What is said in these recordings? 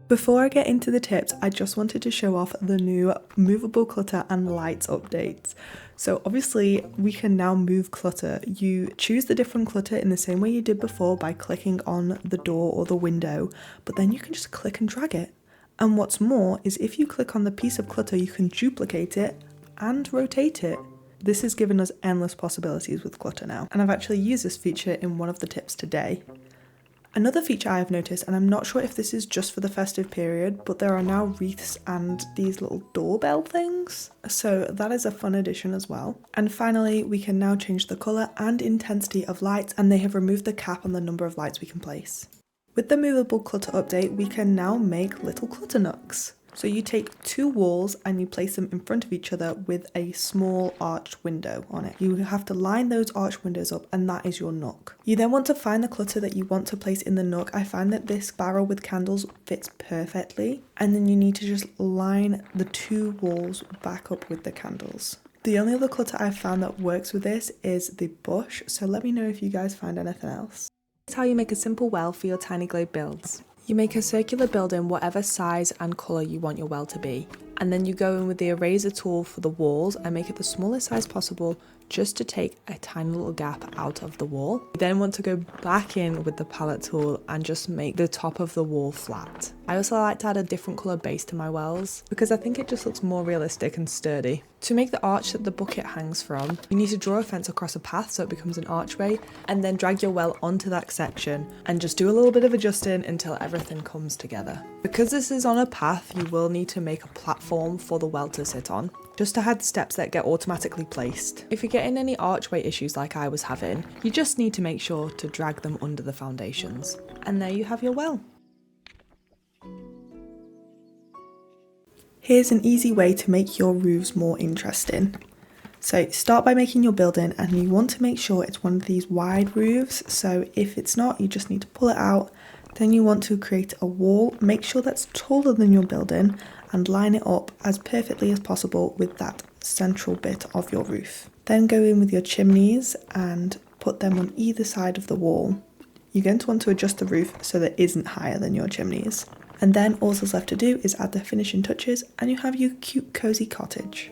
Before I get into the tips, I just wanted to show off the new movable clutter and lights updates. So obviously we can now move clutter. You choose the different clutter in the same way you did before by clicking on the door or the window, but then you can just click and drag it. And what's more is if you click on the piece of clutter, you can duplicate it and rotate it. This has given us endless possibilities with clutter now, and I've actually used this feature in one of the tips today. Another feature I have noticed, and I'm not sure if this is just for the festive period, but there are now wreaths and these little doorbell things. So that is a fun addition as well. And finally, we can now change the colour and intensity of lights, and they have removed the cap on the number of lights we can place. With the movable clutter update, we can now make little clutter nooks. So you take two walls and you place them in front of each other with a small arched window on it. You have to line those arched windows up, and that is your nook. You then want to find the clutter that you want to place in the nook. I find that this barrel with candles fits perfectly, and then you need to just line the two walls back up with the candles. The only other clutter I've found that works with this is the bush, so let me know if you guys find anything else. Here's how you make a simple well for your tiny Glade builds. You make a circular building whatever size and colour you want your well to be, and then you go in with the eraser tool for the walls and make it the smallest size possible, just to take a tiny little gap out of the wall. You then want to go back in with the palette tool and just make the top of the wall flat. I also like to add a different colour base to my wells because I think it just looks more realistic and sturdy. To make the arch that the bucket hangs from, you need to draw a fence across a path so it becomes an archway, and then drag your well onto that section and just do a little bit of adjusting until everything comes together. Because this is on a path, you will need to make a platform for the well to sit on, just to hide steps that get automatically placed. If you're getting any archway issues like I was having, you just need to make sure to drag them under the foundations. And there you have your well. Here's an easy way to make your roofs more interesting. So start by making your building, and you want to make sure it's one of these wide roofs. So if it's not, you just need to pull it out. Then you want to create a wall, make sure that's taller than your building, and line it up as perfectly as possible with that central bit of your roof. Then go in with your chimneys and put them on either side of the wall. You're going to want to adjust the roof so that it isn't higher than your chimneys. And then all that's left to do is add the finishing touches, and you have your cute cozy cottage.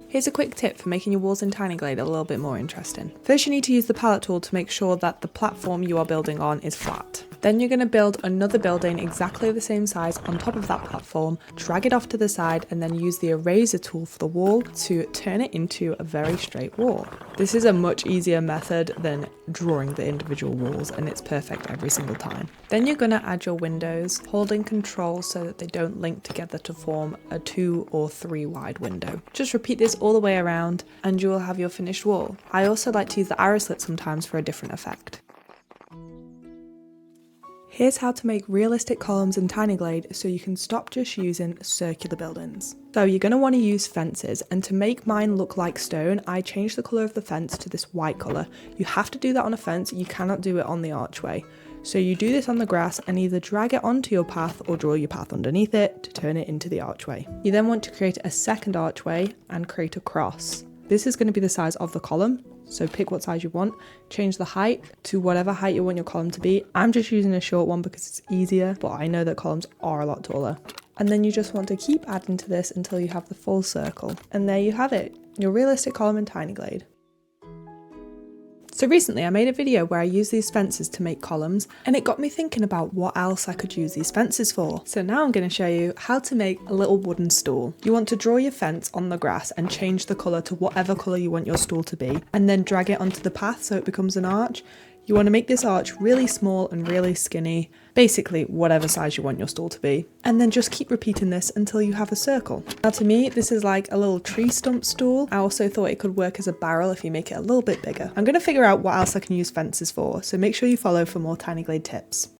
Here's a quick tip for making your walls in Tiny Glade a little bit more interesting. First, you need to use the palette tool to make sure that the platform you are building on is flat. Then you're going to build another building exactly the same size on top of that platform, drag it off to the side, and then use the eraser tool for the wall to turn it into a very straight wall. This is a much easier method than drawing the individual walls, and it's perfect every single time. Then you're going to add your windows, holding control so that they don't link together to form a 2 or 3 wide window. Just repeat this all the way around and you will have your finished wall. I also like to use the arrow slit sometimes for a different effect. Here's how to make realistic columns in Tiny Glade so you can stop just using circular buildings. So you're going to want to use fences, and to make mine look like stone, I changed the colour of the fence to this white colour. You have to do that on a fence, you cannot do it on the archway. So you do this on the grass and either drag it onto your path or draw your path underneath it to turn it into the archway. You then want to create a second archway and create a cross. This is going to be the size of the column. So pick what size you want, change the height to whatever height you want your column to be. I'm just using a short one because it's easier, but I know that columns are a lot taller. And then you just want to keep adding to this until you have the full circle. And there you have it, your realistic column in Tiny Glade. So recently I made a video where I used these fences to make columns, and it got me thinking about what else I could use these fences for. So now I'm going to show you how to make a little wooden stool. You want to draw your fence on the grass and change the colour to whatever colour you want your stool to be, and then drag it onto the path so it becomes an arch. You want to make this arch really small and really skinny, basically whatever size you want your stool to be, and then just keep repeating this until you have a circle. Now to me, this is like a little tree stump stool. I also thought it could work as a barrel if you make it a little bit bigger. I'm going to figure out what else I can use fences for, so make sure you follow for more Tiny Glade tips.